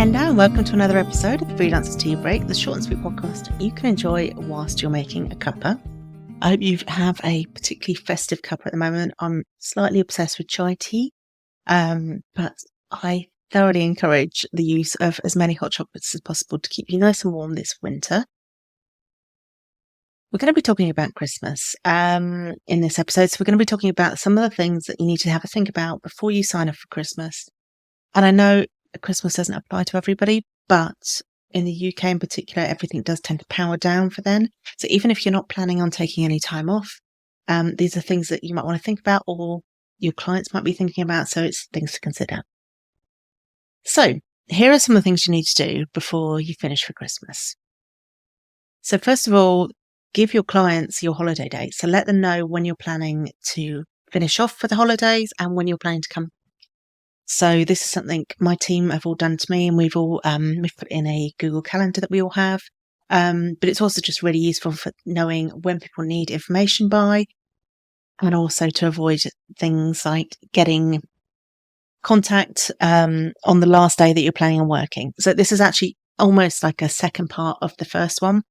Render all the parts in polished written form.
Hello and welcome to another episode of the Freelancer's Tea Break, the short and sweet podcast you can enjoy whilst you're making a cuppa. I hope you have a particularly festive cuppa at the moment. I'm slightly obsessed with chai tea, but I thoroughly encourage the use of as many hot chocolates as possible to keep you nice and warm this winter. We're going to be talking about Christmas in this episode, so we're going to be talking about some of the things that you need to have a think about before you sign up for Christmas. And I know Christmas doesn't apply to everybody, but in the UK in particular, everything does tend to power down for then. So even if you're not planning on taking any time off, these are things that you might want to think about or your clients might be thinking about. So it's things to consider. So here are some of the things you need to do before you finish for Christmas. So first of all, give your clients your holiday dates. So let them know when you're planning to finish off for the holidays and when you're planning to come. So this is something my team have all done to me, and we've put in a Google Calendar that we all have. But it's also just really useful for knowing when people need information by, and also to avoid things like getting contact on the last day that you're planning on working. So this is actually almost like a second part of the first one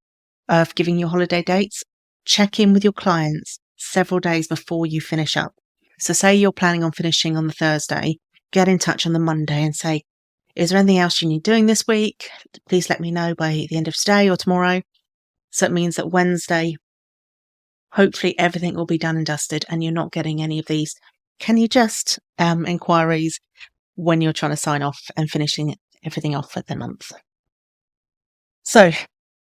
of giving your holiday dates. Check in with your clients several days before you finish up. So say you're planning on finishing on the Thursday. Get in touch on the Monday and say, is there anything else you need doing this week? Please let me know by the end of today or tomorrow. So it means that Wednesday, hopefully everything will be done and dusted and you're not getting any of these can you just inquiries when you're trying to sign off and finishing everything off for the month. So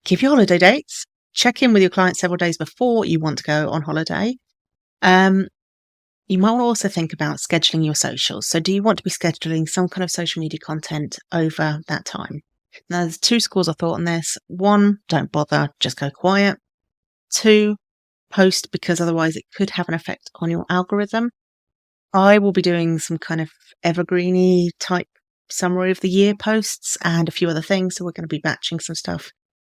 give your holiday dates, check in with your clients several days before you want to go on holiday. You might also think about scheduling your socials. So do you want to be scheduling some kind of social media content over that time? Now, there's two schools of thought on this. One, don't bother, just go quiet. Two, post because otherwise it could have an effect on your algorithm. I will be doing some kind of evergreeny type summary of the year posts and a few other things. So we're going to be batching some stuff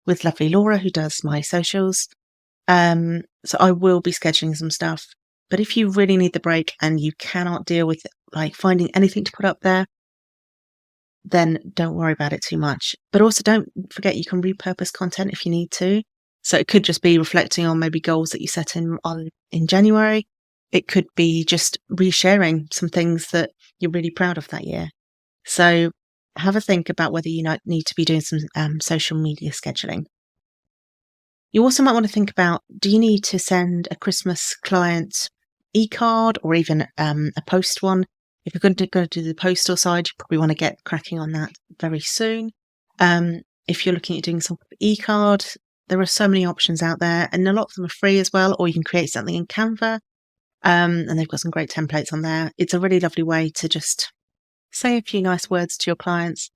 with lovely Laura, who does my socials. So I will be scheduling some stuff. But if you really need the break and you cannot deal with like finding anything to put up there, then don't worry about it too much. But also don't forget you can repurpose content if you need to. So it could just be reflecting on maybe goals that you set in January. It could be just resharing some things that you're really proud of that year. So have a think about whether you need to be doing some social media scheduling. You also might want to think about, do you need to send a Christmas client e-card or even a post one? If you're going to do the postal side, you probably want to get cracking on that very soon. If you're looking at doing some e-card, there are so many options out there, and a lot of them are free as well, or you can create something in Canva, and they've got some great templates on there. It's a really lovely way to just say a few nice words to your clients.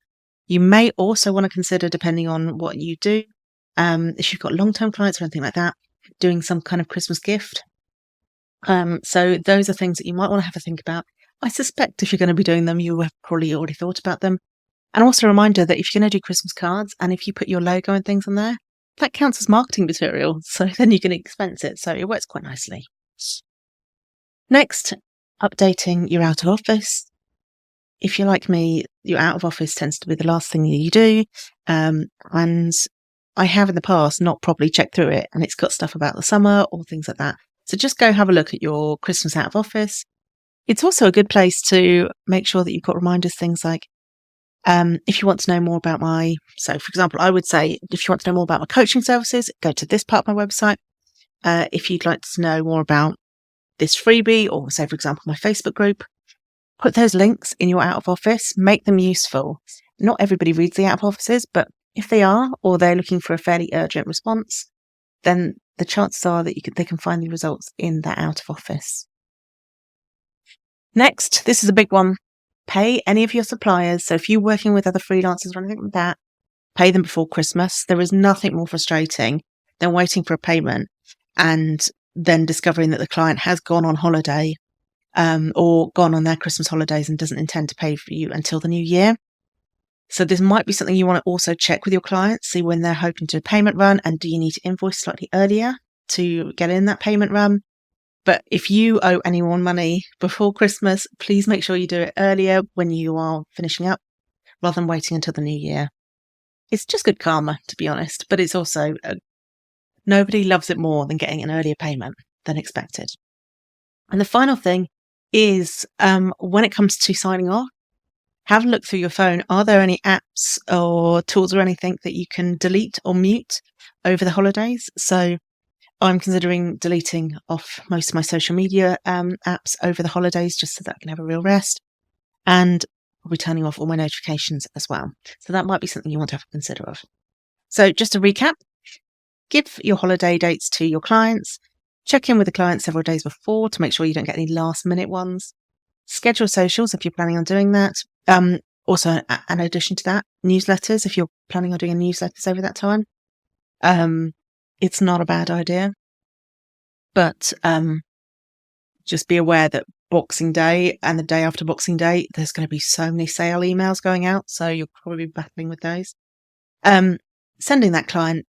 You may also want to consider, depending on what you do, if you've got long-term clients or anything like that, doing some kind of Christmas gift. So those are things that you might want to have a think about. I suspect if you're going to be doing them, you have probably already thought about them. And also a reminder that if you're going to do Christmas cards and if you put your logo and things on there, that counts as marketing material. So then you can expense it. So it works quite nicely. Next, updating your out of office. If you're like me, your out of office tends to be the last thing that you do. And I have in the past not properly checked through it, and it's got stuff about the summer or things like that. So just go have a look at your Christmas out of office. It's also a good place to make sure that you've got reminders, things like if you want to know more about so for example, I would say if you want to know more about my coaching services, go to this part of my website. If you'd like to know more about this freebie or say, for example, my Facebook group, put those links in your out of office, make them useful. Not everybody reads the out of offices, but if they are, or they're looking for a fairly urgent response, then the chances are that they can find the results in that out of office. Next, this is a big one. Pay any of your suppliers. So if you're working with other freelancers or anything like that, pay them before Christmas. There is nothing more frustrating than waiting for a payment and then discovering that the client has gone on holiday or gone on their Christmas holidays and doesn't intend to pay for you until the new year. So this might be something you want to also check with your clients, see when they're hoping to payment run, and do you need to invoice slightly earlier to get in that payment run? But if you owe anyone money before Christmas, please make sure you do it earlier when you are finishing up, rather than waiting until the new year. It's just good karma, to be honest, but it's also nobody loves it more than getting an earlier payment than expected. And the final thing is when it comes to signing off, have a look through your phone. Are there any apps or tools or anything that you can delete or mute over the holidays? So I'm considering deleting off most of my social media apps over the holidays just so that I can have a real rest. And I'll be turning off all my notifications as well. So that might be something you want to have a consider of. So just to recap, give your holiday dates to your clients. Check in with the client several days before to make sure you don't get any last minute ones. Schedule socials if you're planning on doing that. Also, in addition to that, newsletters if you're planning on doing newsletters over that time. It's not a bad idea, but just be aware that Boxing Day and the day after Boxing Day, there's going to be so many sale emails going out, so you'll probably be battling with those. Sending that client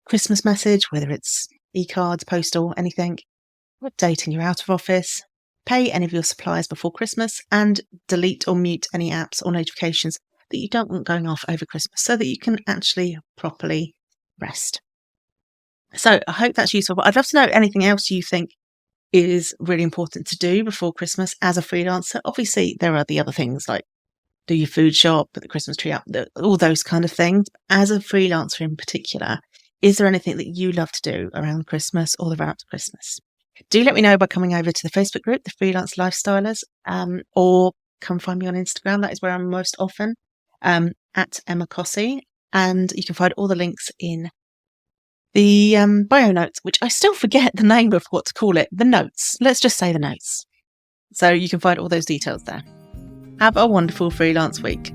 Christmas message, whether it's e-cards, postal, anything, updating your out of office, pay any of your suppliers before Christmas, and delete or mute any apps or notifications that you don't want going off over Christmas so that you can actually properly rest. So I hope that's useful, but I'd love to know anything else you think is really important to do before Christmas as a freelancer. Obviously, there are the other things like do your food shop, put the Christmas tree up, all those kind of things. As a freelancer in particular, is there anything that you love to do around Christmas or the run up to Christmas? Do let me know by coming over to the Facebook group, the Freelance Lifestylers, or come find me on Instagram. That is where I'm most often, at Emma Cossey. And you can find all the links in the bio notes, which I still forget the name of what to call it. The notes. Let's just say the notes. So you can find all those details there. Have a wonderful freelance week.